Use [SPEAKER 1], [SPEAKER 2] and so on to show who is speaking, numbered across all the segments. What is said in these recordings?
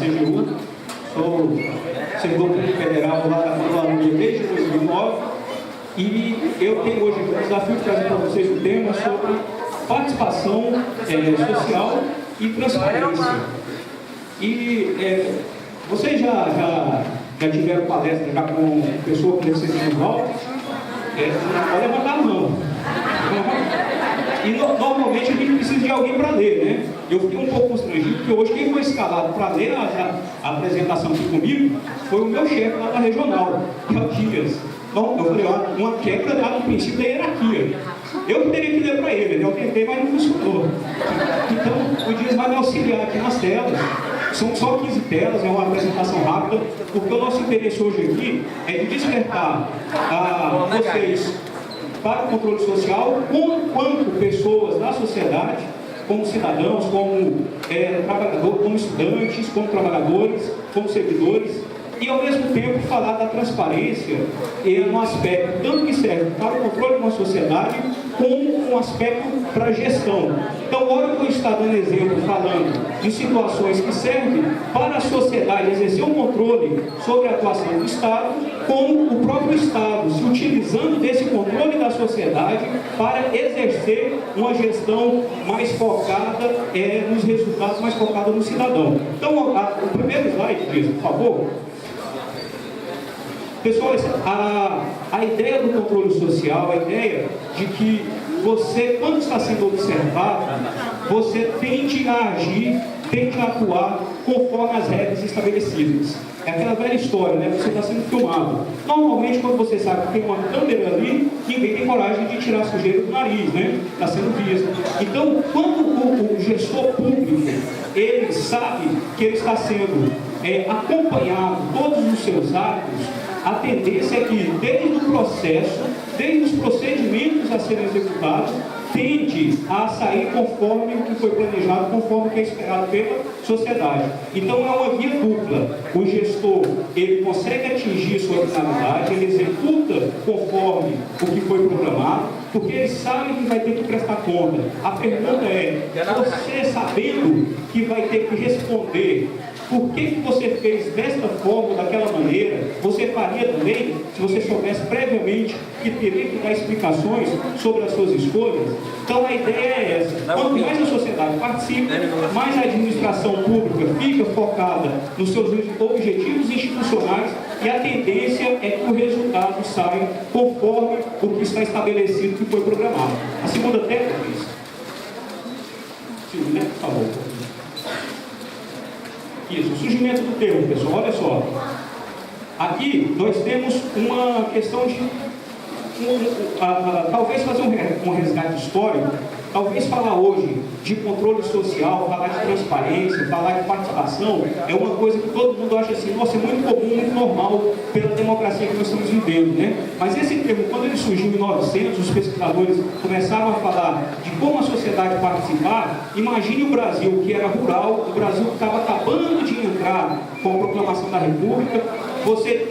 [SPEAKER 1] CGU, sou servidor público federal lá da Colômbia desde 2009 e eu tenho hoje o desafio de trazer para vocês um tema sobre participação social e transparência. E vocês já tiveram palestra já com pessoa com deficiência visual? Pode levantar a mão. E normalmente a gente precisa de alguém para ler, né? Eu fiquei um pouco constrangido, porque hoje quem foi escalado para ler a apresentação aqui comigo foi o meu chefe lá da regional, que é o Dias. Então, eu falei, uma quebra do princípio da hierarquia. Eu que teria que ler para ele, né? Eu tentei, mas não funcionou. Então, o Dias vai me auxiliar aqui nas telas. São só 15 telas, é uma apresentação rápida, porque o nosso interesse hoje aqui é de despertar vocês para o controle social, quanto pessoas da sociedade, como cidadãos, como trabalhadores, como estudantes, como trabalhadores, como servidores, e ao mesmo tempo falar da transparência no aspecto tanto que serve para o controle de uma sociedade, como um aspecto para a gestão. Então, hora que eu estou dando exemplo, falando de situações que servem para a sociedade exercer um controle sobre a atuação do Estado, como o próprio Estado se utilizando desse controle da sociedade para exercer uma gestão mais focada nos resultados, mais focada no cidadão. Então, o primeiro slide, por favor. Pessoal, a ideia do controle social, a ideia de que você, quando está sendo observado, você tende a agir, tende a atuar conforme as regras estabelecidas. É aquela velha história, né? Você está sendo filmado. Normalmente, quando você sabe que tem uma câmera ali, ninguém tem coragem de tirar a sujeira do nariz, né? Está sendo visto. Então, quando o gestor público, ele sabe que ele está sendo acompanhado, todos os seus atos, a tendência é que, desde o processo, desde os procedimentos a serem executados, tende a sair conforme o que foi planejado, conforme o que é esperado pela sociedade. Então é uma via dupla. O gestor, ele consegue atingir sua finalidade, ele executa conforme o que foi programado, porque ele sabe que vai ter que prestar conta. A pergunta é, você sabendo que vai ter que responder por que você fez desta forma, daquela maneira, você faria também, se você soubesse previamente que teria que dar explicações sobre as suas escolhas? Então a ideia é essa. Quanto mais a sociedade participa, mais a administração pública fica focada nos seus objetivos institucionais e a tendência é que o resultado saia conforme o que está estabelecido, que foi programado. A segunda tela, please. Segunda, por favor. Isso, o surgimento do termo, pessoal, olha só. Aqui nós temos uma questão de talvez fazer um resgate histórico, talvez falar hoje de controle social, falar de transparência, falar de participação, é uma coisa que todo mundo acha assim, nossa, é muito comum, muito normal pela democracia que nós estamos vivendo, né? Mas esse termo, quando ele surgiu em 1900, os pesquisadores começaram a falar de como a sociedade participar. Imagine o Brasil, que era rural, o Brasil que estava acabando de entrar com a proclamação da República, você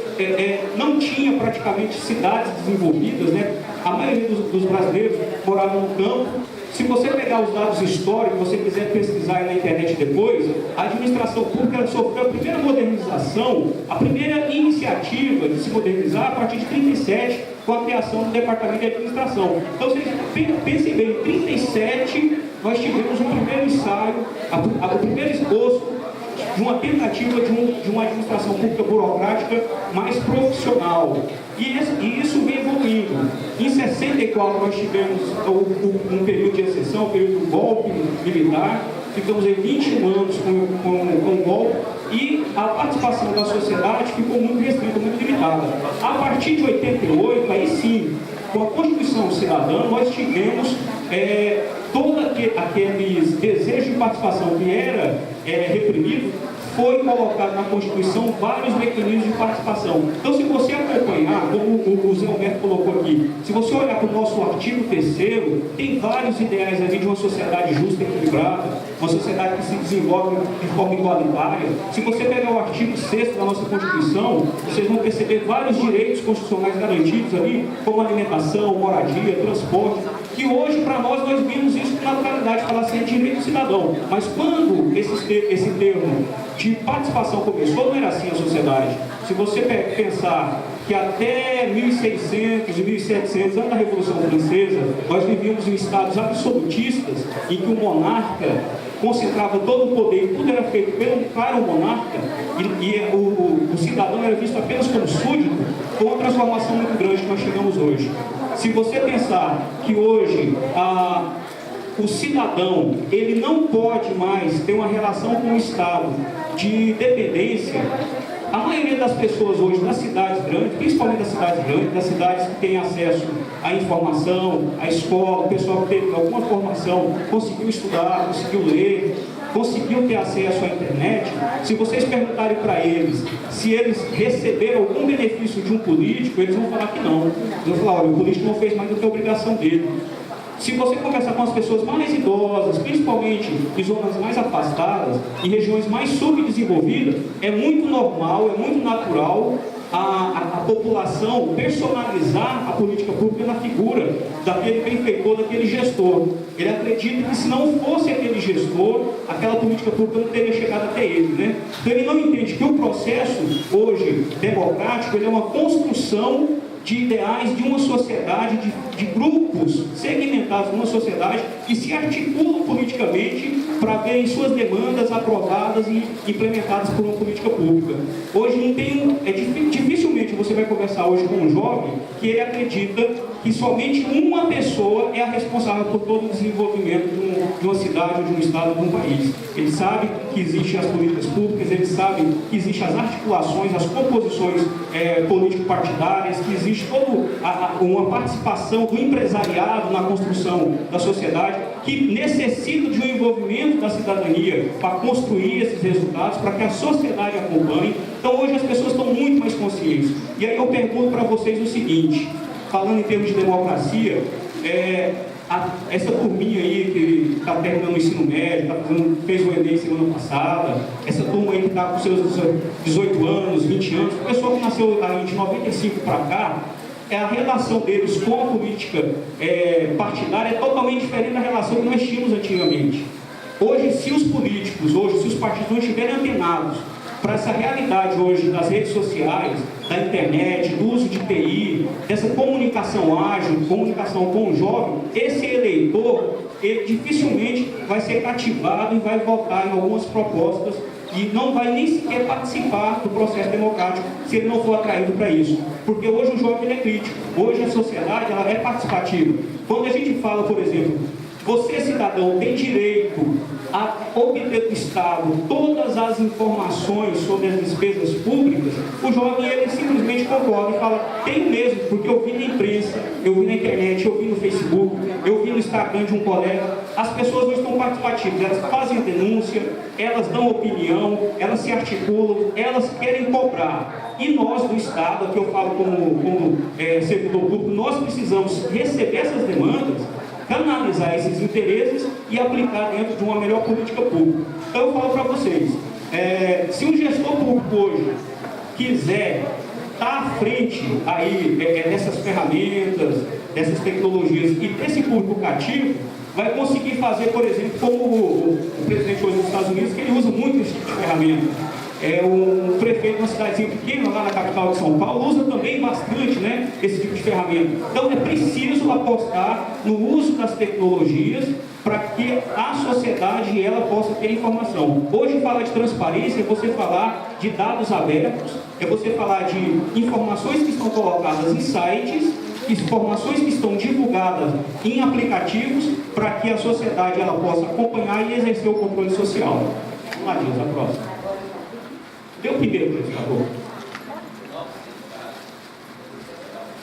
[SPEAKER 1] não tinha praticamente cidades desenvolvidas, né? A maioria dos brasileiros moravam no campo. Se você pegar os dados históricos, você quiser pesquisar aí na internet depois, a administração pública sofreu a primeira modernização, a primeira iniciativa de se modernizar a partir de 37, com a criação do Departamento de Administração. Então, vocês pensem bem, em 37 nós tivemos o primeiro ensaio, o primeiro esboço de uma tentativa de uma administração pública burocrática mais profissional. E isso vem evoluindo. Em 64 nós tivemos um período de exceção, um período do golpe militar, ficamos em 21 anos com o golpe, e a participação da sociedade ficou muito restrita, muito limitada. A partir de 88, aí sim, com a Constituição Cidadã, nós tivemos todos aqueles desejos de participação que era reprimido, foi colocado na Constituição vários mecanismos de participação. Então, se você acompanhar, como o Zé Alberto colocou aqui, se você olhar para o nosso artigo 3º, tem vários ideais ali de uma sociedade justa e equilibrada, uma sociedade que se desenvolve de forma igualitária. Se você pegar o artigo 6º da nossa Constituição, vocês vão perceber vários direitos constitucionais garantidos ali, como alimentação, moradia, transporte. que hoje, para nós vimos isso com naturalidade, falar assim, direito do cidadão. Mas quando esse termo de participação começou, não era assim a sociedade. Se você pensar que até 1600 e 1700, antes da Revolução Francesa, nós vivíamos em estados absolutistas, em que o monarca concentrava todo o poder, e tudo era feito para o monarca, e o cidadão era visto apenas como súdito. Foi uma transformação muito grande que nós chegamos hoje. Se você pensar que hoje o cidadão, ele não pode mais ter uma relação com o Estado de dependência, a maioria das pessoas hoje das cidades grandes, principalmente das cidades grandes, das cidades que têm acesso à informação, à escola, o pessoal que teve alguma formação, conseguiu estudar, conseguiu ler, conseguiu ter acesso à internet. Se vocês perguntarem para eles se eles receberam algum benefício de um político, eles vão falar que não. Eles vão falar, olha, o político não fez mais do que a obrigação dele. Se você conversar com as pessoas mais idosas, principalmente em zonas mais afastadas, em regiões mais subdesenvolvidas, é muito normal, é muito natural a população personalizar a política pública na figura daquele benfeitor, daquele gestor. Ele acredita que se não fosse aquele gestor, aquela política pública não teria chegado até ele, né? Então ele não entende que o processo hoje democrático, ele é uma construção de ideais de uma sociedade, de grupos segmentados numa sociedade que se articulam politicamente para verem suas demandas aprovadas e implementadas por uma política pública. Hoje não tem, dificilmente você vai conversar hoje com um jovem que ele acredita que somente uma pessoa é a responsável por todo o desenvolvimento de uma cidade, de um estado, de um país. Ele sabe que existem as políticas públicas, ele sabe que existem as articulações, as composições político-partidárias, que existe toda uma participação do empresariado na construção da sociedade, que necessita de um envolvimento da cidadania para construir esses resultados, para que a sociedade acompanhe. Então hoje as pessoas estão muito mais conscientes. E aí eu pergunto para vocês o seguinte, falando em termos de democracia, essa turminha aí que está terminando o ensino médio, fez o Enem semana passada, essa turma aí que está com seus 18 anos, 20 anos, o pessoal que nasceu de 95 para cá, a relação deles com a política partidária é totalmente diferente da relação que nós tínhamos antigamente. Hoje, se os políticos, se os partidos não estiverem antenados para essa realidade hoje das redes sociais, da internet, do uso de TI, dessa comunicação ágil, comunicação com o jovem, esse eleitor, ele dificilmente vai ser cativado e vai votar em algumas propostas e não vai nem sequer participar do processo democrático se ele não for atraído para isso. Porque hoje o jovem ele é crítico, hoje a sociedade ela é participativa. Quando a gente fala, por exemplo, você, cidadão, tem direito a obter do Estado todas as informações sobre as despesas públicas, o jovem ele simplesmente concorda e fala, tem mesmo, porque eu vi na imprensa, eu vi na internet, eu vi no Facebook, eu vi no Instagram de um colega. As pessoas hoje estão participativas, elas fazem a denúncia, elas dão opinião, elas se articulam, elas querem cobrar. E nós do Estado, aqui eu falo como servidor público, nós precisamos receber essas demandas, canalizar esses interesses e aplicar dentro de uma melhor política pública. Então eu falo para vocês, se um gestor público hoje quiser estar à frente aí dessas ferramentas, dessas tecnologias e desse público cativo, vai conseguir fazer, por exemplo, como o presidente hoje dos Estados Unidos, que ele usa muito esse tipo de ferramenta. O prefeito de uma cidadezinha pequena, lá na capital de São Paulo, usa também bastante, né, esse tipo de ferramenta. Então é preciso apostar no uso das tecnologias para que a sociedade ela possa ter informação. Hoje falar de transparência é você falar de dados abertos, é você falar de informações que estão colocadas em sites, informações que estão divulgadas em aplicativos para que a sociedade ela possa acompanhar e exercer o controle social. Vamos lá, Dias, a próxima. Deu o primeiro, por favor.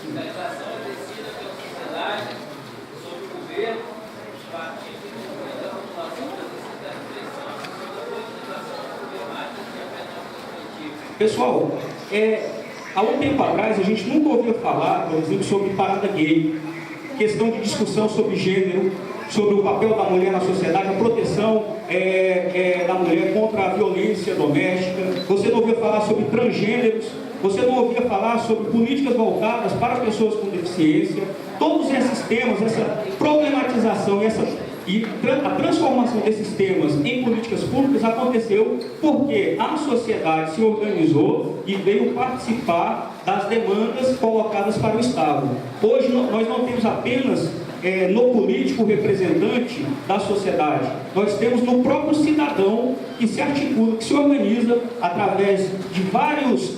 [SPEAKER 2] Fiscalização exercida pela sociedade sobre o governo, os partidos e a população exercida da reflexão sobre a politização problemática e a penal.
[SPEAKER 1] Pessoal, há um tempo atrás a gente nunca ouviu falar, por exemplo, sobre parada gay, questão de discussão sobre gênero, sobre o papel da mulher na sociedade, a proteção da mulher contra a violência doméstica. Você não ouviu falar sobre transgêneros, você não ouvia falar sobre políticas voltadas para pessoas com deficiência. Todos esses temas, essa progressividade problematização e a transformação desses temas em políticas públicas aconteceu porque a sociedade se organizou e veio participar das demandas colocadas para o Estado. Hoje nós não temos apenas no político representante da sociedade, nós temos no próprio cidadão que se articula, que se organiza através de vários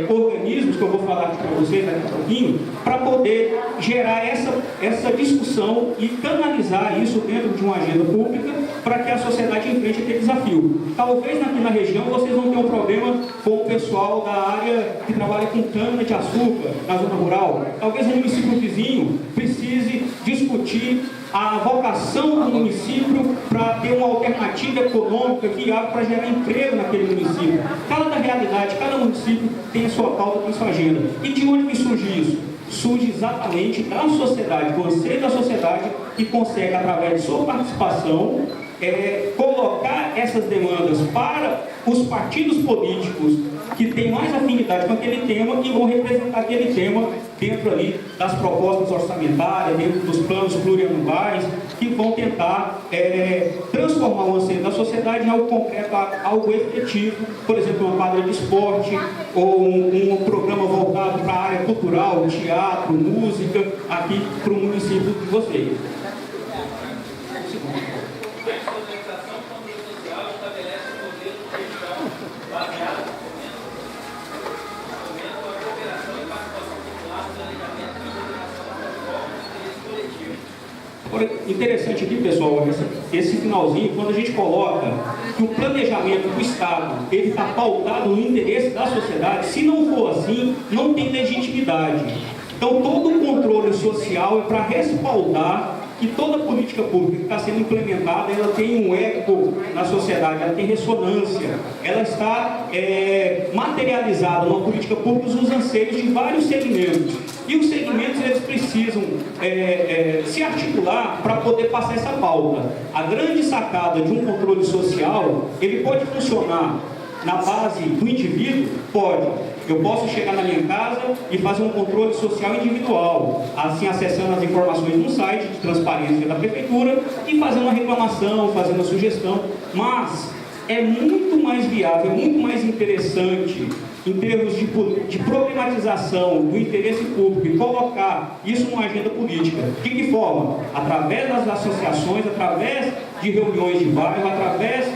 [SPEAKER 1] organismos, que eu vou falar aqui para vocês daqui a pouquinho, para poder gerar essa discussão e canalizar isso dentro de uma agenda pública para que a sociedade enfrente aquele desafio. Talvez aqui na região vocês não tenham problema com o pessoal da área que trabalha com cana-de-açúcar na zona rural. Talvez um município vizinho precise discutir a vocação do município para ter uma alternativa econômica viável para gerar emprego naquele município. Cada realidade, cada município tem a sua pauta, tem a sua agenda. E de onde que surge isso? Surge exatamente da sociedade, do anseio da sociedade, que consegue, através de sua participação, colocar essas demandas para os partidos políticos que têm mais afinidade com aquele tema e vão representar aquele tema dentro ali das propostas orçamentárias, dentro dos planos plurianuais, que vão tentar transformar o anseio da sociedade em algo concreto, algo efetivo, por exemplo, uma quadra de esporte ou um programa voltado para a área cultural, teatro, música, aqui para o município de vocês. Interessante aqui, pessoal, esse finalzinho, quando a gente coloca que o planejamento do Estado ele está pautado no interesse da sociedade, se não for assim, não tem legitimidade. Então, todo o controle social é para respaldar que toda política pública que está sendo implementada, ela tem um eco na sociedade, ela tem ressonância, ela está materializada numa política pública os anseios de vários segmentos. E os segmentos, eles precisam se articular para poder passar essa pauta. A grande sacada de um controle social, ele pode funcionar na base do indivíduo? Pode. Eu posso chegar na minha casa e fazer um controle social individual, assim acessando as informações no site de transparência da prefeitura e fazendo uma reclamação, fazendo uma sugestão, mas é muito mais viável, muito mais interessante em termos de problematização do interesse público e colocar isso numa agenda política. De que forma? Através das associações, através de reuniões de bairro, através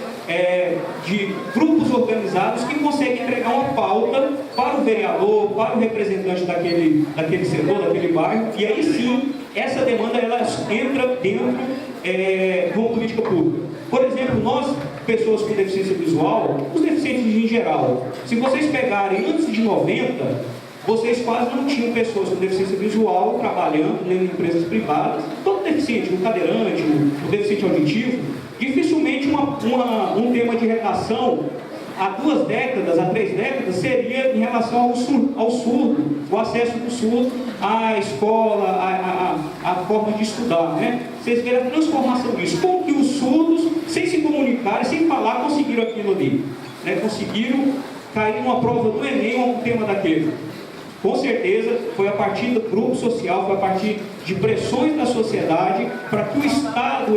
[SPEAKER 1] de grupos organizados que conseguem entregar uma pauta para o vereador, para o representante daquele setor, daquele bairro, e aí sim, essa demanda ela entra dentro de uma política pública. Por exemplo, nós, pessoas com deficiência visual, os deficientes em geral, se vocês pegarem antes de 90, vocês quase não tinham pessoas com deficiência visual trabalhando em empresas privadas. Todo deficiente, o cadeirante, o deficiente auditivo, dificilmente um tema de redação há 2 décadas, há 3 décadas, seria em relação ao surdo, o acesso do surdo à escola, à forma de estudar, né? Vocês verem a transformação disso, como que os surdos, sem se comunicar, sem falar, conseguiram aquilo ali, né? Conseguiram cair numa prova do Enem ou um tema daquele. Com certeza, foi a partir do grupo social, foi a partir de pressões da sociedade, para que o Estado,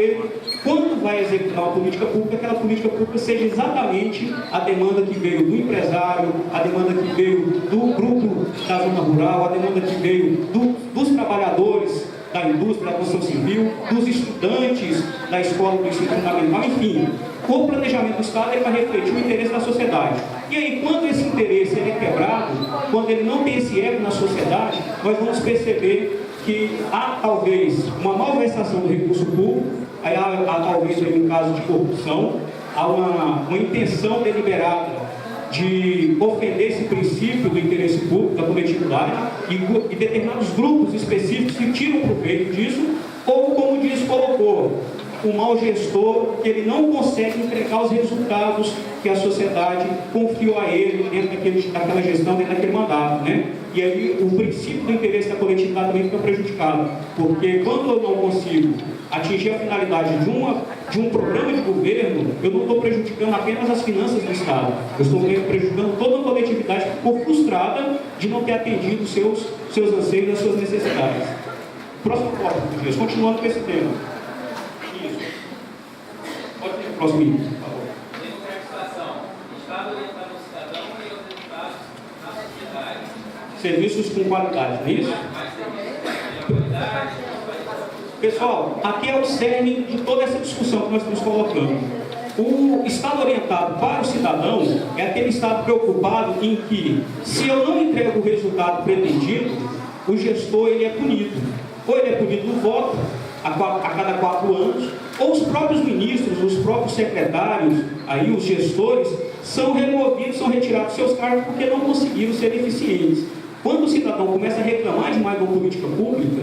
[SPEAKER 1] quando vai executar uma política pública, aquela política pública seja exatamente a demanda que veio do empresário, a demanda que veio do grupo da zona rural, a demanda que veio dos trabalhadores da indústria, da construção civil, dos estudantes da escola do ensino fundamental, enfim. O planejamento do Estado é para refletir o interesse da sociedade. E aí, quando esse interesse é quebrado, quando ele não tem esse eco na sociedade, nós vamos perceber que há talvez uma malversação do recurso público, há talvez um caso de corrupção, há uma intenção deliberada de ofender esse princípio do interesse público, da coletividade, e determinados grupos específicos que tiram proveito disso, ou, como diz, colocou um mau gestor que ele não consegue entregar os resultados que a sociedade confiou a ele dentro daquela gestão, dentro daquele mandato, né? E aí o princípio do interesse da coletividade também fica prejudicado, porque quando eu não consigo atingir a finalidade de um programa de governo, eu não estou prejudicando apenas as finanças do Estado, eu estou prejudicando toda a coletividade que ficou frustrada de não ter atendido os seus anseios e as suas necessidades. Próximo tópico, continuando com esse tema. Próximo item, por favor.
[SPEAKER 2] Democratização. Estado orientado ao cidadão e aos resultados na sociedade.
[SPEAKER 1] Serviços com qualidade, não é isso?
[SPEAKER 2] Mais serviços de qualidade, transparência.
[SPEAKER 1] Pessoal, aqui é o cerne de toda essa discussão que nós estamos colocando. O Estado orientado para o cidadão é aquele Estado preocupado em que, se eu não entrego o resultado pretendido, o gestor ele é punido. Ou ele é punido no voto, a cada 4 anos, ou os próprios ministros, os próprios secretários, aí os gestores, são removidos, são retirados dos seus cargos porque não conseguiram ser eficientes. Quando o cidadão começa a reclamar de mais uma política pública,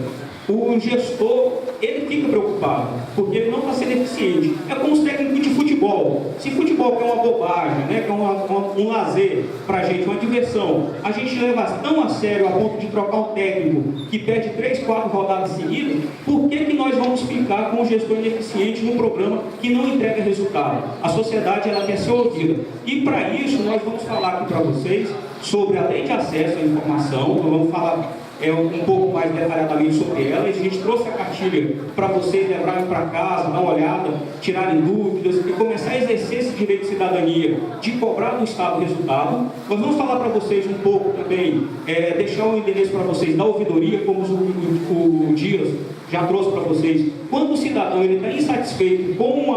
[SPEAKER 1] o gestor, ele fica preocupado, porque ele não está sendo eficiente. É como os técnicos de futebol. Se futebol é uma bobagem, né, que é um lazer para a gente, uma diversão, a gente leva tão a sério a ponto de trocar um técnico que perde 3, 4 rodadas seguidas, por que nós vamos ficar com um gestor ineficiente num programa que não entrega resultado? A sociedade, ela quer ser ouvida. E para isso, nós vamos falar aqui para vocês sobre a lei de acesso à informação. Nós vamos falar um pouco mais detalhadamente sobre ela. A gente trouxe a cartilha para vocês levarem para casa, dar uma olhada, tirarem dúvidas e começar a exercer esse direito de cidadania, de cobrar do Estado o resultado. Nós vamos falar para vocês um pouco também, deixar o endereço para vocês da ouvidoria, como o Dias já trouxe para vocês. Quando o cidadão está insatisfeito com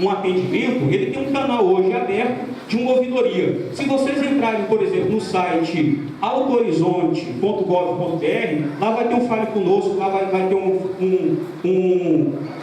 [SPEAKER 1] um atendimento, ele tem um canal hoje aberto de uma ouvidoria. Se vocês entrarem, por exemplo, no site altohorizonte.gov.br, lá vai ter um Fale Conosco, lá vai ter um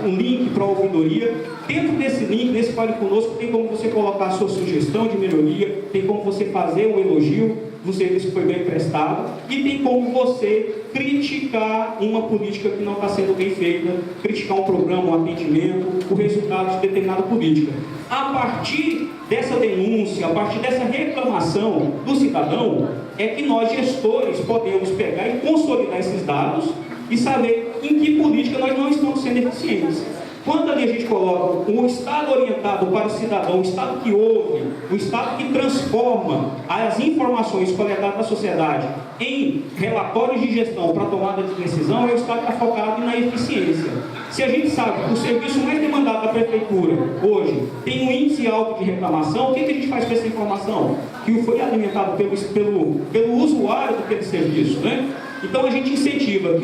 [SPEAKER 1] link para a ouvidoria. Dentro desse link, nesse Fale Conosco, tem como você colocar a sua sugestão de melhoria, tem como você fazer um elogio do serviço que foi bem prestado, e tem como você criticar uma política que não está sendo bem feita, criticar um programa, um atendimento, o resultado de determinada política. A partir dessa denúncia, a partir dessa reclamação do cidadão, é que nós, gestores, podemos pegar e consolidar esses dados e saber em que política nós não estamos sendo eficientes. Quando ali a gente coloca um Estado orientado para o cidadão, um Estado que ouve, um Estado que transforma as informações coletadas da sociedade em relatórios de gestão para tomada de decisão, é o Estado que está focado na eficiência. Se a gente sabe que o serviço mais demandado da prefeitura hoje tem um índice alto de reclamação, o que a gente faz com essa informação? Que foi alimentado pelo usuário daquele serviço, né? Então a gente incentiva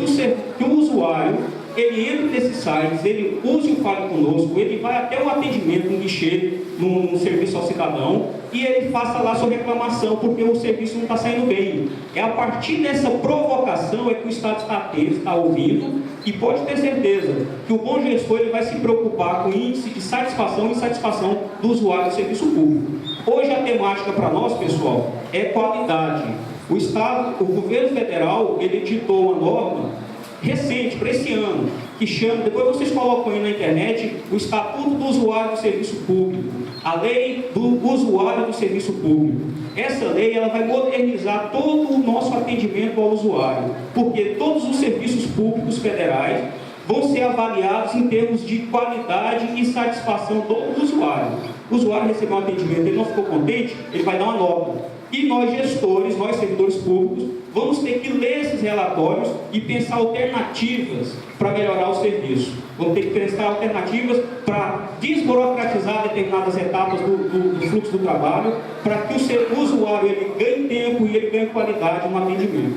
[SPEAKER 1] que o usuário ele entre nesses sites, ele use o Fale Conosco, ele vai até o atendimento no guichê, no serviço ao cidadão, e ele faça lá sua reclamação, porque o serviço não está saindo bem. É a partir dessa provocação é que o Estado está atento, está ouvindo, e pode ter certeza que o bom gestor ele vai se preocupar com o índice de satisfação e insatisfação do usuário do serviço público. Hoje a temática para nós, pessoal, é qualidade. O Estado, o governo federal, ele editou uma norma recente, para esse ano, que chama, depois vocês colocam aí na internet, o Estatuto do Usuário do Serviço Público, a Lei do Usuário do Serviço Público. Essa lei ela vai modernizar todo o nosso atendimento ao usuário, porque todos os serviços públicos federais vão ser avaliados em termos de qualidade e satisfação do usuário. O usuário recebeu um atendimento, ele não ficou contente, ele vai dar uma nota. E nós gestores, nós servidores públicos, vamos ter que ler esses relatórios e pensar alternativas para melhorar o serviço. Vamos ter que pensar alternativas para desburocratizar determinadas etapas do fluxo do trabalho, para que o usuário ele ganhe tempo e ele ganhe qualidade no atendimento.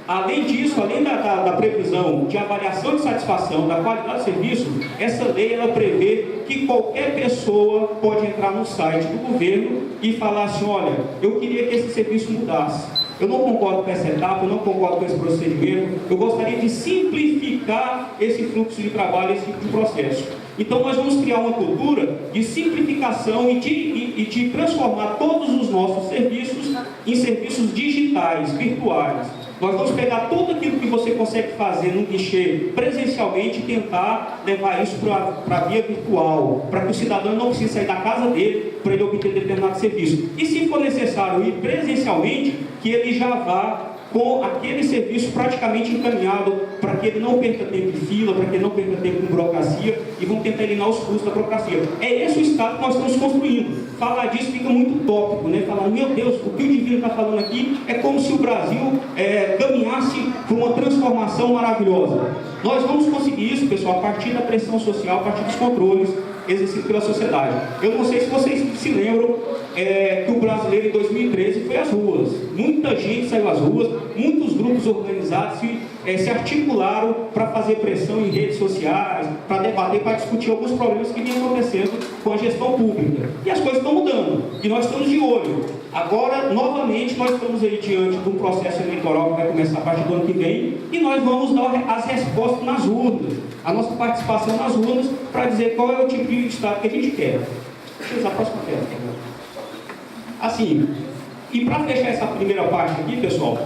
[SPEAKER 1] Além disso, além da previsão de avaliação de satisfação da qualidade do serviço, essa lei ela prevê que qualquer pessoa pode entrar no site do governo e falar assim, olha, eu queria que esse serviço mudasse. Eu não concordo com essa etapa, eu não concordo com esse procedimento, eu gostaria de simplificar esse fluxo de trabalho, esse tipo de processo. Então nós vamos criar uma cultura de simplificação e de transformar todos os nossos serviços em serviços digitais, virtuais. Nós vamos pegar tudo aquilo que você consegue fazer no guichê presencialmente e tentar levar isso para a via virtual, para que o cidadão não precise sair da casa dele para ele obter determinado serviço. E se for necessário ir presencialmente, que ele já vá com aquele serviço praticamente encaminhado, para que ele não perca tempo de fila, para que ele não perca tempo com burocracia, e vão tentar eliminar os custos da burocracia. É esse o Estado que nós estamos construindo. Falar disso fica muito tópico, né? Falar, meu Deus, o que o Divino está falando aqui é como se o Brasil caminhasse para uma transformação maravilhosa. Nós vamos conseguir isso, pessoal, a partir da pressão social, a partir dos controles exercido pela sociedade. Eu não sei se vocês se lembram que o brasileiro em 2013 foi às ruas. Muita gente saiu às ruas, muitos grupos organizados se articularam para fazer pressão em redes sociais, para debater, para discutir alguns problemas que vinham acontecendo com a gestão pública. E as coisas estão mudando, e nós estamos de olho. Agora, novamente, nós estamos aí diante de um processo eleitoral que vai começar a partir do ano que vem, e nós vamos dar as respostas nas urnas, a nossa participação nas urnas, para dizer qual é o tipo de Estado que a gente quer. Deixa eu usar a próxima tela, por favor. Assim, e para fechar essa primeira parte aqui, pessoal,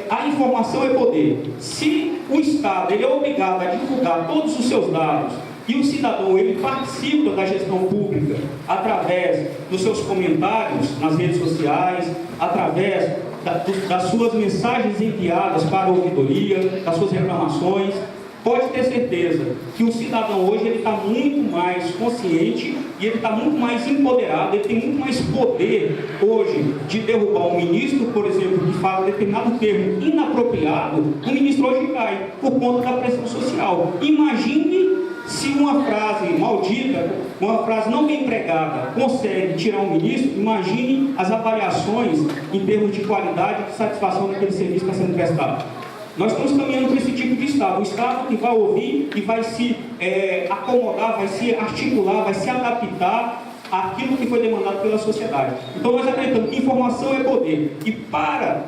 [SPEAKER 1] a informação é poder. Se o Estado ele é obrigado a divulgar todos os seus dados e o cidadão ele participa da gestão pública através dos seus comentários nas redes sociais, através das suas mensagens enviadas para a ouvidoria, das suas reclamações, pode ter certeza que o cidadão hoje ele está muito mais consciente e ele está muito mais empoderado, ele tem muito mais poder hoje de derrubar um ministro, por exemplo, que fala determinado termo inapropriado, o ministro hoje cai por conta da pressão social. Imagine se uma frase maldita, uma frase não bem empregada, consegue tirar um ministro, imagine as avaliações em termos de qualidade e de satisfação daquele serviço que está sendo prestado. Nós estamos caminhando para esse tipo de Estado, um Estado que vai ouvir e vai se acomodar, vai se articular, vai se adaptar àquilo que foi demandado pela sociedade. Então nós acreditamos que informação é poder, e para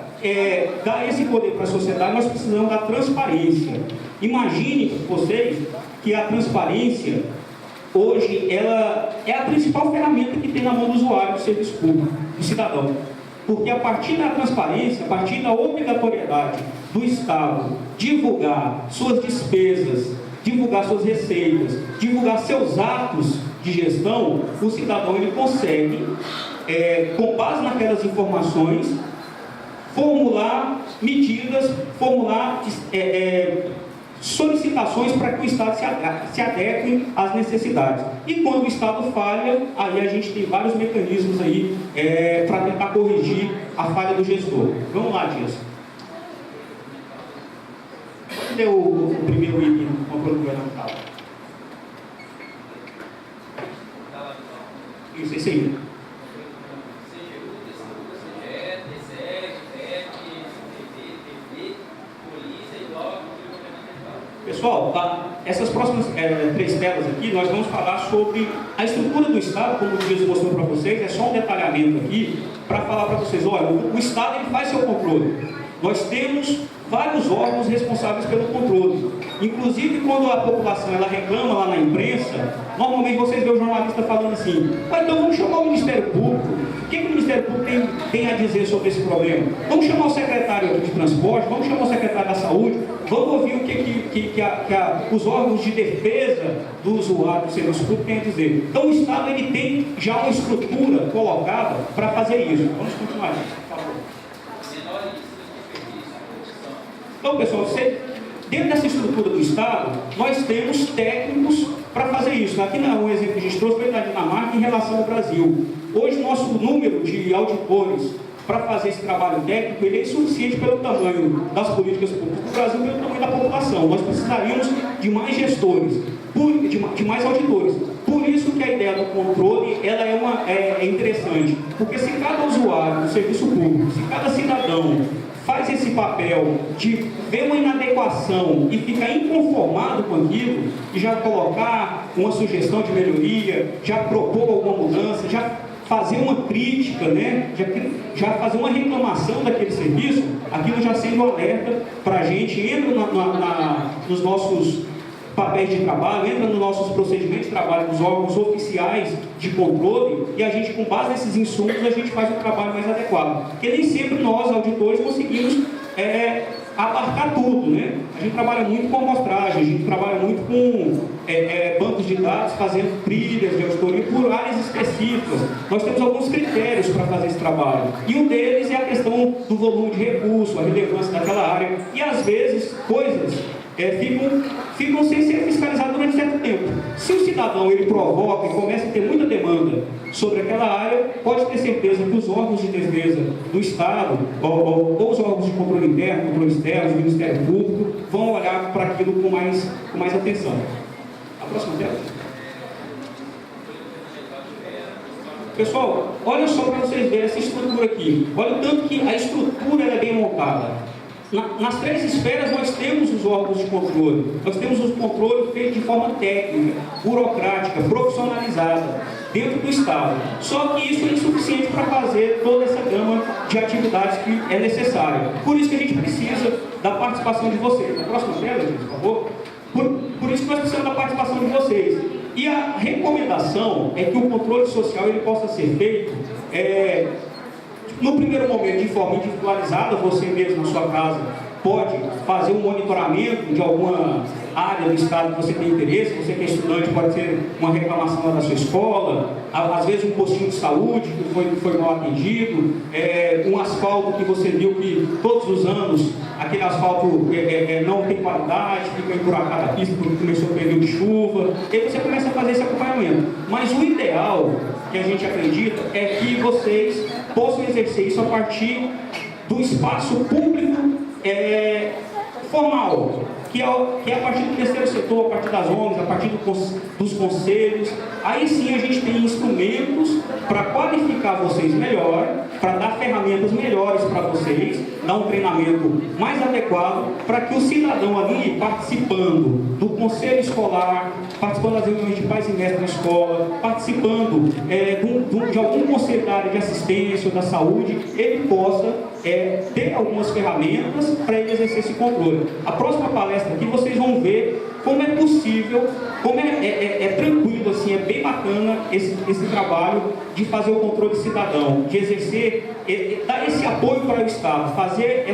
[SPEAKER 1] dar esse poder para a sociedade, nós precisamos da transparência. Imagine vocês que a transparência, hoje, ela é a principal ferramenta que tem na mão do usuário do serviço público, do cidadão. Porque a partir da transparência, a partir da obrigatoriedade do Estado divulgar suas despesas, divulgar suas receitas, divulgar seus atos de gestão, o cidadão ele consegue, com base naquelas informações, formular medidas, formular solicitações para que o Estado se adeque às necessidades. E quando o Estado falha, aí a gente tem vários mecanismos aí para tentar corrigir a falha do gestor. Vamos lá, Dias. Cadê o primeiro item do controle governamental? Isso, esse aí. Pessoal, essas próximas 3 telas aqui, nós vamos falar sobre a estrutura do Estado, como o Dias mostrou para vocês, é só um detalhamento aqui, para falar para vocês, olha, o Estado ele faz seu controle. Nós temos vários órgãos responsáveis pelo controle. Inclusive, quando a população ela reclama lá na imprensa, normalmente vocês veem o jornalista falando assim, então vamos chamar o Ministério Público. O que o Ministério Público tem a dizer sobre esse problema? Vamos chamar o secretário de transporte, vamos chamar o secretário da saúde, vamos ouvir o que os órgãos de defesa do usuário do serviço público têm a dizer. Então o Estado ele tem já uma estrutura colocada para fazer isso. Vamos continuar, por favor. Então, pessoal, dentro dessa estrutura do Estado, nós temos técnicos para fazer isso. Aqui um exemplo que a gente trouxe foi da Dinamarca em relação ao Brasil. Hoje, o nosso número de auditores para fazer esse trabalho técnico ele é insuficiente pelo tamanho das políticas públicas do Brasil e pelo tamanho da população. Nós precisaríamos de mais gestores, de mais auditores. Por isso que a ideia do controle ela é interessante. Porque se cada usuário do serviço público, se cada cidadão faz esse papel de ver uma inadequação e ficar inconformado com aquilo, e já colocar uma sugestão de melhoria, já propor alguma mudança, já fazer uma crítica, né? já fazer uma reclamação daquele serviço, aquilo já sendo um alerta para a gente, entra nos nossos papéis de trabalho, entra nos nossos procedimentos de trabalho, nos órgãos oficiais de controle, e a gente, com base nesses insumos, a gente faz um trabalho mais adequado. Porque nem sempre nós, auditores, conseguimos abarcar tudo, né? A gente trabalha muito com amostragem, a gente trabalha muito com bancos de dados, fazendo trilhas de auditoria por áreas específicas. Nós temos alguns critérios para fazer esse trabalho. E um deles é a questão do volume de recurso, a relevância daquela área. E, às vezes, coisas ficam sem ser fiscalizadas durante certo tempo. Se o cidadão ele provoca e começa a ter muita demanda sobre aquela área, pode ter certeza que os órgãos de defesa do Estado, ou os órgãos de controle interno, controle externo, o Ministério Público, vão olhar para aquilo com mais atenção. A próxima tela. Pessoal, olha só para vocês verem essa estrutura aqui. Olha o tanto que a estrutura é bem montada. Nas 3 esferas nós temos os órgãos de controle. Nós temos o controle feito de forma técnica, burocrática, profissionalizada, dentro do Estado. Só que isso é insuficiente para fazer toda essa gama de atividades que é necessária. Por isso que a gente precisa da participação de vocês. Na próxima tela, gente, por favor. Por isso que nós precisamos da participação de vocês. E a recomendação é que o controle social ele possa ser feito no primeiro momento de forma individualizada. Você mesmo na sua casa pode fazer um monitoramento de alguma área do Estado que você tem interesse. Você que é estudante, pode ser uma reclamação lá da sua escola, às vezes um postinho de saúde que foi mal atendido, um asfalto que você viu que todos os anos aquele asfalto não tem qualidade, fica emburacada a pista porque começou o período de chuva. E aí você começa a fazer esse acompanhamento. Mas o ideal, que a gente acredita, é que vocês possam exercer isso a partir do espaço público formal, que é a partir do terceiro setor, a partir das ONGs, a partir dos conselhos. Aí sim a gente tem instrumentos para qualificar vocês melhor, para dar ferramentas melhores para vocês, dar um treinamento mais adequado, para que o cidadão ali, participando do conselho escolar, participando das reuniões de pais e mestres na escola, participando de algum conselho da área de assistência ou da saúde, ele possa ter algumas ferramentas para ele exercer esse controle. A próxima palestra aqui vocês vão ver como é possível, como é tranquilo, assim, é bem bacana esse trabalho de fazer o controle cidadão, de exercer, dar esse apoio para o Estado, fazer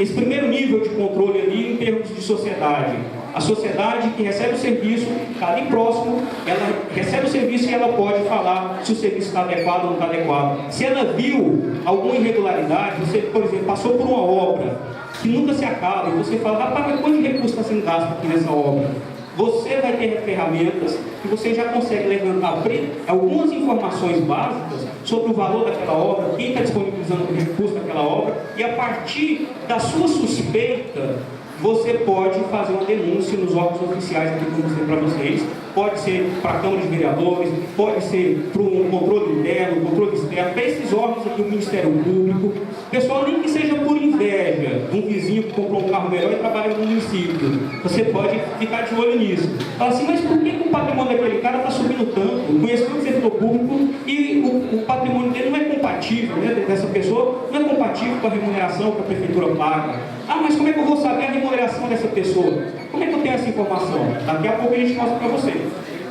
[SPEAKER 1] esse primeiro nível de controle ali em termos de sociedade. A sociedade que recebe o serviço, está ali próximo, ela recebe o serviço e ela pode falar se o serviço está adequado ou não está adequado. Se ela viu alguma irregularidade, você, por exemplo, passou por uma obra que nunca se acaba, e você fala, rapaz, mas quanto de recurso está sendo gasto aqui nessa obra? Você vai ter ferramentas que você já consegue levantar algumas informações básicas sobre o valor daquela obra, quem está disponibilizando o recurso daquela obra, e a partir da sua suspeita, você pode fazer uma denúncia nos órgãos oficiais aqui que eu mostrei para vocês. Pode ser para a Câmara de Vereadores, pode ser para um controle interno, controle externo, para esses órgãos aqui do Ministério Público. Pessoal, nem que seja por inveja de um vizinho que comprou um carro melhor e trabalha no município. Você pode ficar de olho nisso. Fala assim, mas por que o patrimônio daquele cara está subindo tanto? Conheço todo o setor público e o patrimônio dele não é compatível, né, dessa pessoa, não é compatível com a remuneração que a prefeitura paga. Ah, mas como é que eu vou saber a remuneração dessa pessoa? Como é que eu tenho essa informação? Daqui a pouco a gente mostra para vocês.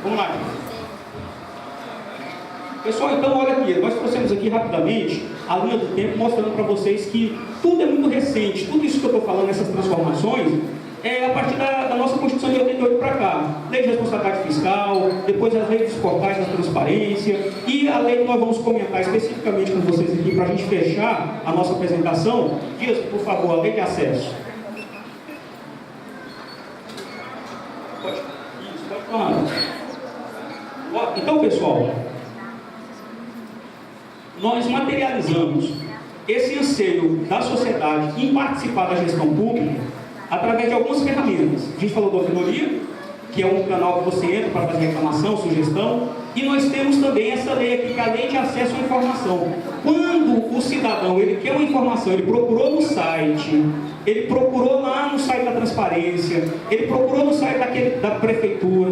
[SPEAKER 1] Vamos lá. Pessoal, então olha aqui, nós trouxemos aqui rapidamente a linha do tempo, mostrando para vocês que tudo é muito recente. Tudo isso que eu estou falando, essas transformações, é a partir da nossa Constituição de 88 para cá. Lei de responsabilidade fiscal, depois as leis dos portais da transparência, e a lei que nós vamos comentar especificamente com vocês aqui para a gente fechar a nossa apresentação. Dias, por favor, a lei de acesso. Pode falar. Então, pessoal, nós materializamos esse anseio da sociedade em participar da gestão pública através de algumas ferramentas. A gente falou da ouvidoria, que é um canal que você entra para fazer reclamação, sugestão, e nós temos também essa lei aqui, que é a Lei de Acesso à Informação. Quando o cidadão ele quer uma informação, ele procurou no site, ele procurou lá no site da transparência, ele procurou no site da prefeitura,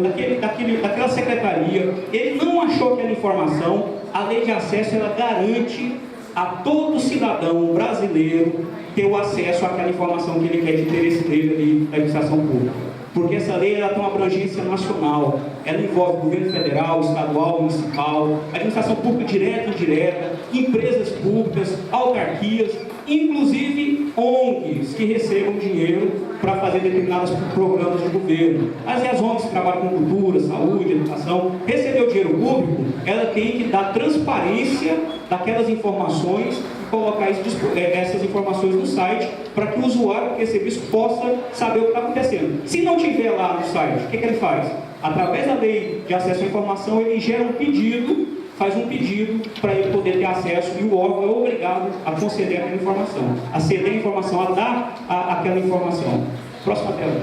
[SPEAKER 1] daquela secretaria, ele não achou aquela informação, a Lei de Acesso ela garante a todo cidadão brasileiro ter o acesso àquela informação que ele quer de interesse dele ali da administração pública. Porque essa lei ela tem uma abrangência nacional, ela envolve governo federal, estadual, municipal, administração pública direta e indireta, empresas públicas, autarquias, inclusive ONGs que recebam dinheiro para fazer determinados programas de governo. As ONGs que trabalham com cultura, saúde, educação, recebeu dinheiro público, ela tem que dar transparência daquelas informações e colocar essas informações no site para que o usuário que receber isso possa saber o que está acontecendo. Se não tiver lá no site, o que ele faz? Através da lei de acesso à informação, ele gera um pedido, faz um pedido para ele poder ter acesso e o órgão é obrigado a conceder aquela informação, a ceder a informação, a dar aquela informação. Próxima tela.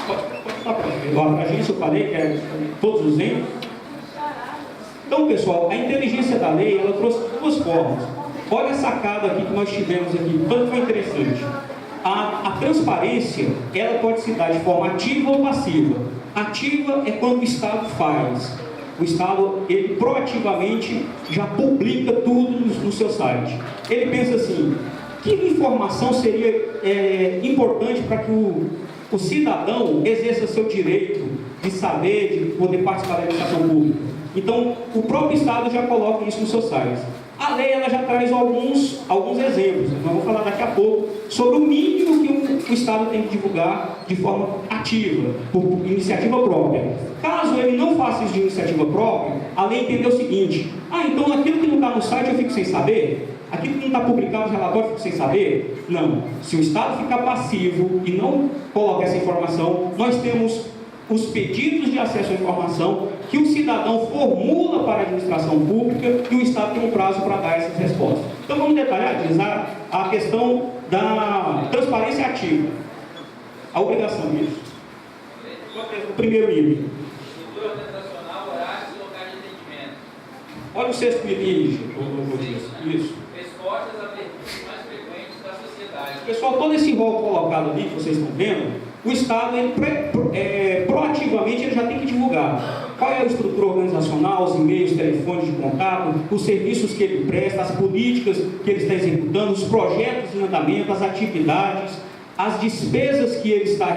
[SPEAKER 1] Pode falar para a agência, eu falei que é todos os entes. Então, pessoal, a inteligência da lei, ela trouxe duas formas. Olha a sacada aqui que nós tivemos aqui, tanto foi interessante. A transparência, ela pode se dar de forma ativa ou passiva. Ativa é quando o Estado faz. O Estado, ele proativamente já publica tudo no seu site. Ele pensa assim, que informação seria importante para que o cidadão exerça seu direito de saber, de poder participar da administração pública. Então, o próprio Estado já coloca isso no seu site. A lei, ela já traz alguns exemplos. Nós vamos falar daqui a pouco sobre o mínimo que o Estado tem que divulgar de forma ativa, por iniciativa própria. Caso ele não faça isso de iniciativa própria, a lei entendeu o seguinte: então aquilo que não está no site eu fico sem saber? Aquilo que não está publicado no relatório eu fico sem saber? Não. Se o Estado ficar passivo e não colocar essa informação, nós temos os pedidos de acesso à informação que o cidadão formula para a administração pública e o Estado tem um prazo para dar essas respostas. Então vamos detalhar a questão da transparência ativa. A obrigação disso. O primeiro item.
[SPEAKER 2] Estrutura organizacional, horários e locais de atendimento.
[SPEAKER 1] Olha o sexto item. Isso.
[SPEAKER 2] Respostas a perguntas mais frequentes da sociedade.
[SPEAKER 1] Pessoal, todo esse rol colocado ali que vocês estão vendo, o Estado, proativamente, ele já tem que divulgar qual é a estrutura organizacional, os e-mails, telefones de contato, os serviços que ele presta, as políticas que ele está executando, os projetos em andamento, as atividades, as despesas que ele está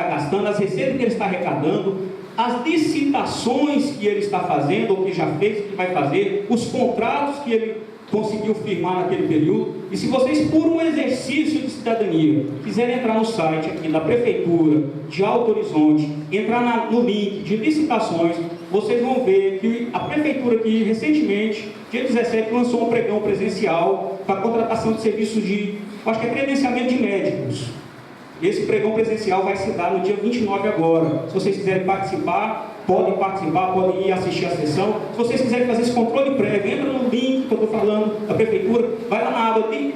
[SPEAKER 1] gastando, as receitas que ele está arrecadando, as licitações que ele está fazendo, ou que já fez, que vai fazer, os contratos que ele conseguiu firmar naquele período. E se vocês, por um exercício de cidadania, quiserem entrar no site aqui da Prefeitura de Alto Horizonte, entrar no link de licitações, vocês vão ver que a Prefeitura aqui, recentemente, dia 17, lançou um pregão presencial para a contratação de serviços acho que é credenciamento de médicos. Esse pregão presencial vai se dar no dia 29 agora. Se vocês quiserem participar, podem ir assistir a sessão. Se vocês quiserem fazer esse controle prévio, entra no link que eu estou falando da Prefeitura, vai lá na aba de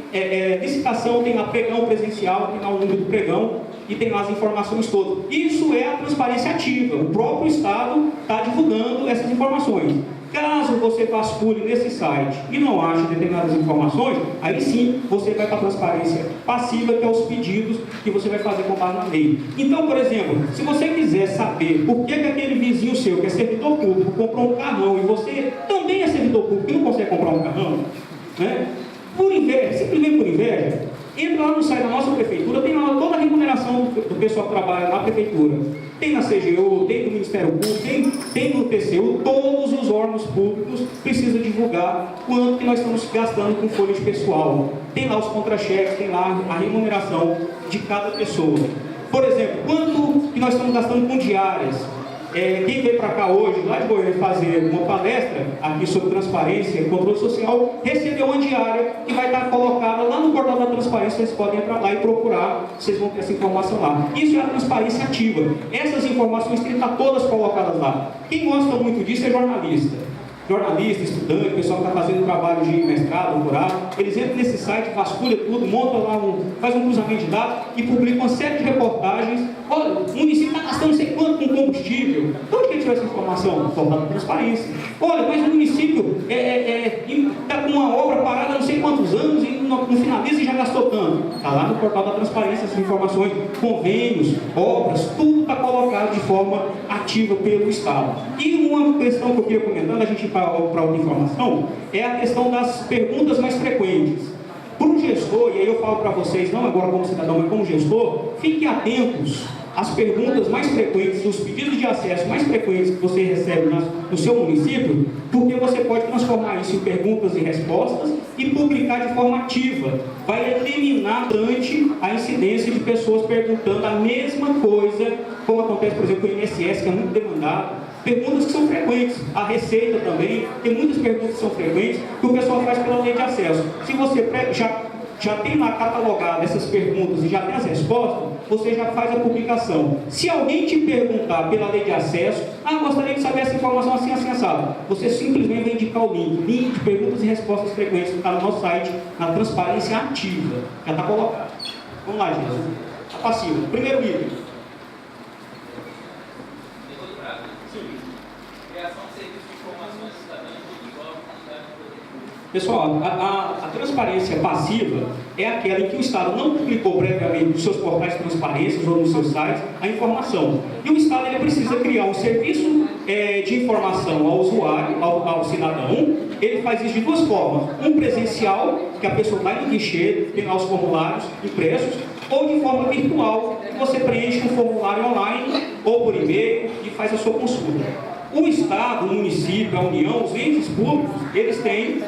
[SPEAKER 1] licitação, tem lá pregão presencial, tem lá o número do pregão e tem lá as informações todas. Isso é a transparência ativa. O próprio Estado está divulgando essas informações. Caso você vasculhe nesse site e não ache determinadas informações, aí sim você vai para a transparência passiva, que é os pedidos que você vai fazer com base na lei. Então, por exemplo, se você quiser saber por que aquele vizinho seu, que é servidor público, comprou um carrão e você também é servidor público e não consegue comprar um carrão, né? Por inveja, simplesmente por inveja, entra lá no site da nossa prefeitura, tem lá toda a remuneração do pessoal que trabalha na prefeitura. Tem na CGU, tem no Ministério Público, tem no TCU, todos os órgãos públicos precisam divulgar quanto que nós estamos gastando com folha de pessoal. Tem lá os contra-cheques, tem lá a remuneração de cada pessoa. Por exemplo, quanto que nós estamos gastando com diárias? Quem veio para cá hoje, lá de Goiânia, fazer uma palestra aqui sobre transparência e controle social, recebeu uma diária que vai estar colocada lá no portal da transparência. Vocês podem entrar lá e procurar, vocês vão ter essa informação lá. Isso é a transparência ativa. Essas informações têm que estar todas colocadas lá. Quem gosta muito disso é jornalista. Jornalista, estudante, pessoal que está fazendo trabalho de mestrado, doutorado, eles entram nesse site, vasculham tudo, montam lá, faz um cruzamento de dados e publicam uma série de reportagens. Olha, o município está gastando não sei quanto com combustível. De onde que ele tirou essa informação? Portal da transparência. Olha, mas o município está com uma obra parada há não sei quantos anos e não finaliza e já gastou tanto. Está lá no portal da transparência essas informações, convênios, obras, tudo está colocado de forma ativa pelo Estado. E uma questão que eu queria comentar, a gente ir para outra informação, é a questão das perguntas mais frequentes. Para o gestor, e aí eu falo para vocês, não agora como cidadão, mas como gestor, fiquem atentos às perguntas mais frequentes, os pedidos de acesso mais frequentes que você recebe no seu município, porque você pode transformar isso em perguntas e respostas e publicar de forma ativa. Vai eliminar bastante a incidência de pessoas perguntando a mesma coisa, como acontece, por exemplo, com o INSS, que é muito demandado. Perguntas que são frequentes, a Receita também, tem muitas perguntas que são frequentes, que o pessoal faz pela lei de acesso. Se você já tem lá catalogado essas perguntas e já tem as respostas, você já faz a publicação. Se alguém te perguntar pela lei de acesso, gostaria de saber essa informação assim, assado, você simplesmente vai indicar o link de perguntas e respostas frequentes que está no nosso site, na transparência ativa, já está colocado. Vamos lá, gente. A passiva. Primeiro item.
[SPEAKER 2] Criação de serviços de informações
[SPEAKER 1] Pessoal, a transparência passiva é aquela em que o Estado não publicou previamente nos seus portais de transparência ou nos seus sites a informação. E o Estado ele precisa criar um serviço de informação ao usuário, ao cidadão. Ele faz isso de duas formas. Um presencial, que a pessoa vai no guichê, tem lá os formulários impressos, ou de forma virtual, que você preenche um formulário online ou por e-mail e faz a sua consulta. O Estado, o município, a União, os entes públicos, eles têm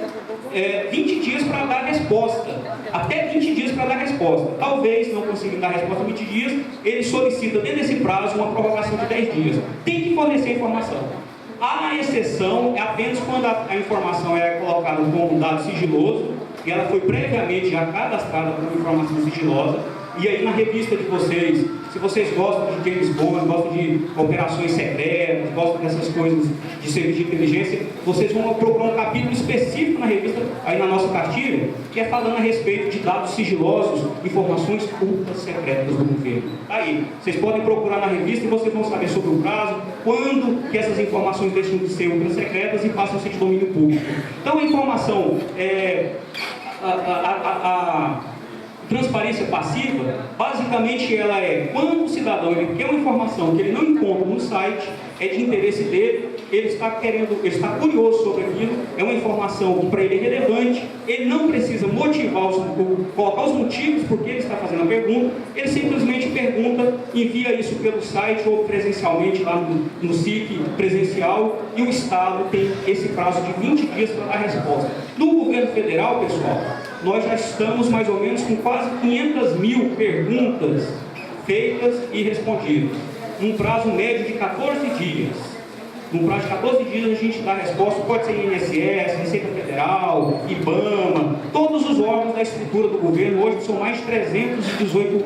[SPEAKER 1] 20 dias para dar resposta. Até 20 dias para dar resposta. Talvez, não conseguindo dar resposta em 20 dias, ele solicita dentro desse prazo uma prorrogação de 10 dias. Tem que fornecer informação. A exceção é apenas quando a informação é colocada como um dado sigiloso, e ela foi previamente já cadastrada como informação sigilosa, e aí na revista de vocês, se vocês gostam de James Bond, gostam de operações secretas, gostam dessas coisas de serviço de inteligência, vocês vão procurar um capítulo específico na revista, aí na nossa cartilha, que é falando a respeito de dados sigilosos, informações ultra secretas do governo. Aí, vocês podem procurar na revista e vocês vão saber sobre o prazo, quando que essas informações deixam de ser ultra secretas e passam a ser de domínio público. Então a informação transparência passiva, basicamente ela é quando o cidadão ele quer uma informação que ele não encontra no site, é de interesse dele, ele está curioso sobre aquilo, é uma informação que para ele é relevante, ele não precisa colocar os motivos por que ele está fazendo a pergunta, ele simplesmente pergunta, envia isso pelo site ou presencialmente lá no SIC presencial, e o Estado tem esse prazo de 20 dias para dar resposta. No governo federal, pessoal, nós já estamos mais ou menos com quase 500 mil perguntas feitas e respondidas, num prazo médio de 14 dias. No prazo de 14 dias a gente dá a resposta, pode ser INSS, Receita Federal, IBAMA, todos os órgãos da estrutura do governo. Hoje são mais de 318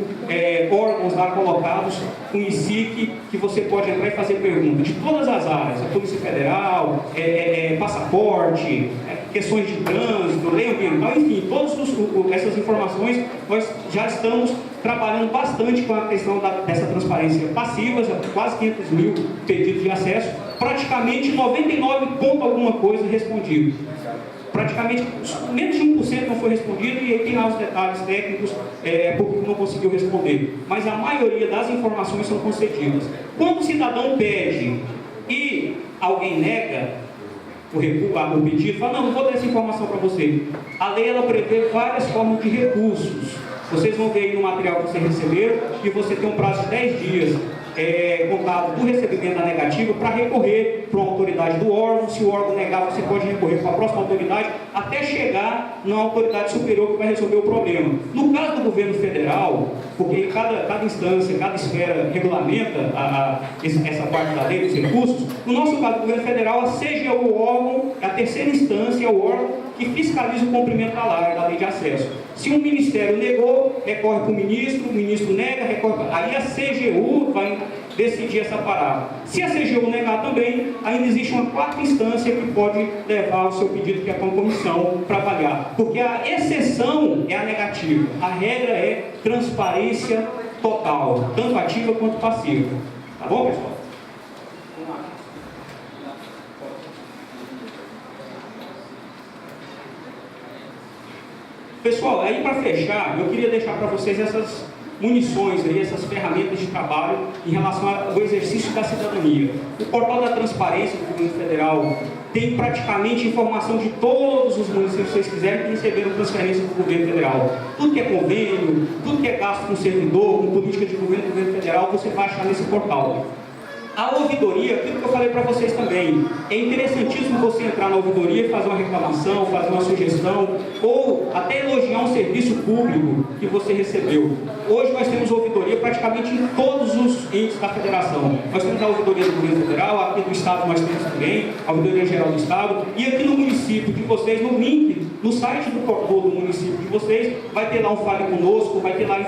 [SPEAKER 1] órgãos lá colocados com ICIC, que você pode entrar e fazer perguntas de todas as áreas, a Polícia Federal, passaporte, questões de trânsito, lei ambiental, enfim, todas essas informações nós já estamos trabalhando bastante com a questão dessa transparência passiva, já quase 500 mil pedidos de acesso, praticamente 99 ponto alguma coisa respondido. Praticamente menos de 1% não foi respondido, e aí tem lá os detalhes técnicos porque não conseguiu responder. Mas a maioria das informações são concedidas. Quando o cidadão pede e alguém nega o pedido, fala, não vou dar essa informação para você. A lei ela prevê várias formas de recursos. Vocês vão ver aí no material que vocês receberam que você tem um prazo de 10 dias contado do recebimento da negativa para recorrer para uma autoridade do órgão. Se o órgão negar, você pode recorrer para a próxima autoridade até chegar na autoridade superior que vai resolver o problema. No caso do governo federal, porque cada instância, cada esfera regulamenta essa parte da lei dos recursos, no nosso caso do governo federal, a CGU é o órgão, a terceira instância é o órgão que fiscaliza o cumprimento da lei de acesso. Se um ministério negou, recorre para o ministro nega, recorre para... Aí a CGU vai decidir essa parada. Se a CGU negar também, ainda existe uma quarta instância que pode levar o seu pedido, que é para uma comissão, para avaliar. Porque a exceção é a negativa. A regra é transparência total, tanto ativa quanto passiva. Tá bom, pessoal? Pessoal, aí para fechar, eu queria deixar para vocês essas munições, aí, essas ferramentas de trabalho em relação ao exercício da cidadania. O portal da transparência do governo federal tem praticamente informação de todos os municípios que vocês quiserem que receberam transferência do governo federal. Tudo que é convênio, tudo que é gasto com servidor, com política de governo do governo federal, você vai achar nesse portal. A ouvidoria, aquilo que eu falei para vocês também, é interessantíssimo você entrar na ouvidoria e fazer uma reclamação, fazer uma sugestão, ou até elogiar um serviço público que você recebeu. Hoje nós temos ouvidoria praticamente em todos os entes da federação. Nós temos a ouvidoria do governo federal, aqui do estado nós temos também, a ouvidoria geral do estado, e aqui no município de vocês, no link, no site do município de vocês, vai ter lá um Fale Conosco, vai ter lá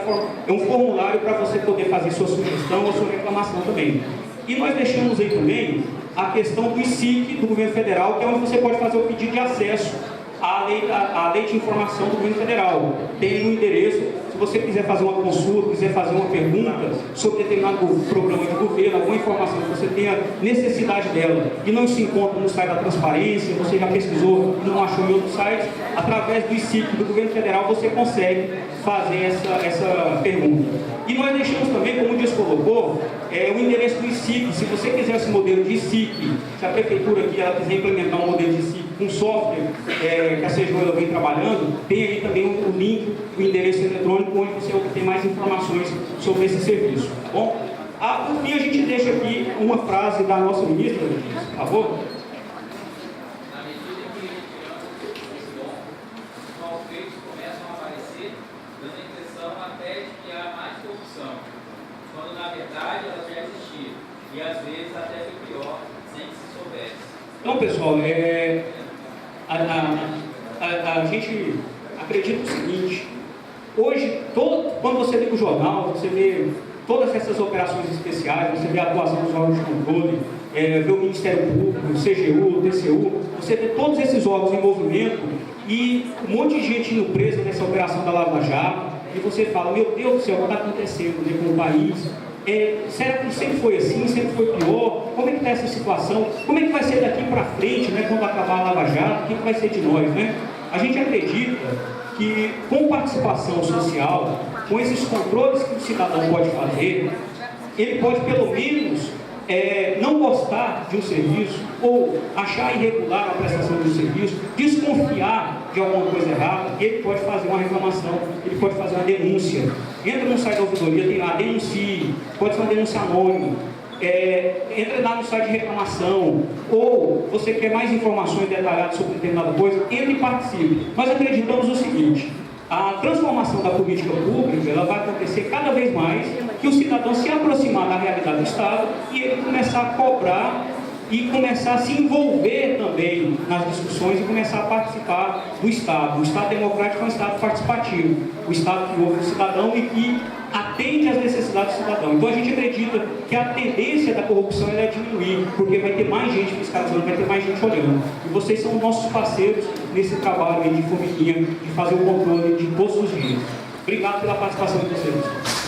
[SPEAKER 1] um formulário para você poder fazer sua sugestão ou sua reclamação também. E nós deixamos aí também a questão do ICIC do governo federal, que é onde você pode fazer o pedido de acesso a lei de informação do governo federal. Tem um endereço, se você quiser fazer uma consulta, quiser fazer uma pergunta sobre determinado programa de governo, alguma informação que você tenha necessidade dela e não se encontra no site da transparência, você já pesquisou e não achou em outros sites, através do ICIC do governo federal você consegue fazer essa pergunta. E nós deixamos também, como o Dias colocou, o endereço do ICIC. Se você quiser esse modelo de ICIC, se a prefeitura aqui ela quiser implementar um modelo de ICIC com software que a CEJOELA vem trabalhando, tem aí também o link, o endereço eletrônico, onde você obtém mais informações sobre esse serviço. Tá bom? Por fim, a gente deixa aqui uma frase da nossa ministra, por favor.
[SPEAKER 2] Na medida que retiramos esse dom, os malfeitos começam a aparecer, dando a impressão até de que há mais corrupção, quando na verdade ela já existia, e às vezes até foi pior, sem que se soubesse.
[SPEAKER 1] Então, pessoal, a gente acredita o seguinte: hoje, quando você lê o jornal, você vê todas essas operações especiais, você vê a atuação dos órgãos de controle, vê o Ministério Público, o CGU, o TCU, você vê todos esses órgãos em movimento e um monte de gente indo presa nessa operação da Lava Jato, e você fala, meu Deus do céu, o que está acontecendo com o país? Será que sempre foi assim? Sempre foi pior? Como é que está essa situação? Como é que vai ser daqui para frente, né, quando acabar a Lava Jato? O que vai ser de nós, né? A gente acredita que com participação social, com esses controles que o cidadão pode fazer, ele pode pelo menos não gostar de um serviço ou achar irregular a prestação de um serviço, desconfiar de alguma coisa errada, e ele pode fazer uma reclamação, ele pode fazer uma denúncia. Entra no site da ouvidoria, tem lá, denuncie, pode ser uma denúncia anônima. Entra lá no site de reclamação, ou você quer mais informações detalhadas sobre determinada coisa, entre e participe. Nós acreditamos o seguinte: a transformação da política pública ela vai acontecer cada vez mais que o cidadão se aproximar da realidade do Estado e ele começar a cobrar e começar a se envolver também nas discussões e começar a participar do Estado. O Estado democrático é um Estado participativo, o Estado que ouve o cidadão e que atende às necessidades do cidadão. Então a gente acredita que a tendência da corrupção é diminuir, porque vai ter mais gente fiscalizando, vai ter mais gente olhando. E vocês são nossos parceiros nesse trabalho aí de formiguinha, de fazer o controle de todos os dias. Obrigado pela participação de vocês.